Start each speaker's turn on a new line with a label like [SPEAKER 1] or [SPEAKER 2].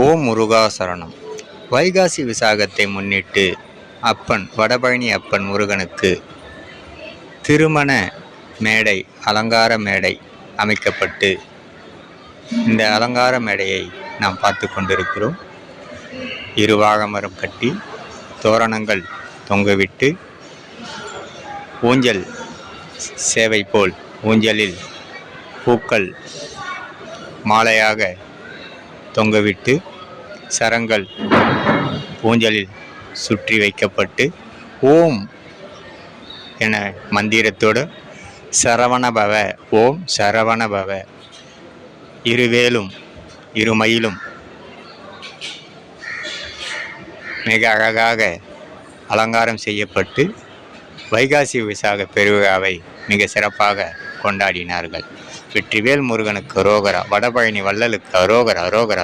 [SPEAKER 1] ஓம் முருகா சரணம். வைகாசி விசாகத்தை முன்னிட்டு வடபழனி அப்பன் முருகனுக்கு திருமண மேடை, அலங்கார மேடை அமைக்கப்பட்டு இந்த அலங்கார மேடையை நாம் பார்த்து கொண்டிருக்கிறோம். இருவாகமரம் கட்டி தோரணங்கள் தொங்கவிட்டு ஊஞ்சல் சேவை போல் ஊஞ்சலில் பூக்கள் மாலையாக தொங்கவிட்டு சரங்கள் ஊஞ்சலில் சுற்றி வைக்கப்பட்டு ஓம் என மந்திரத்தோடு சரவணபவ, ஓம் சரவணபவ, இருவேலும் இருமயிலும் மிக அழகாக அலங்காரம் செய்யப்பட்டு வைகாசி விசாக பெருவிழாவை மிக சிறப்பாக கொண்டாடினார்கள். வெற்றிவேல் முருகனுக்கு அரோகரா, வடபழனி வள்ளலுக்கு அரோகரா, அரோகரா,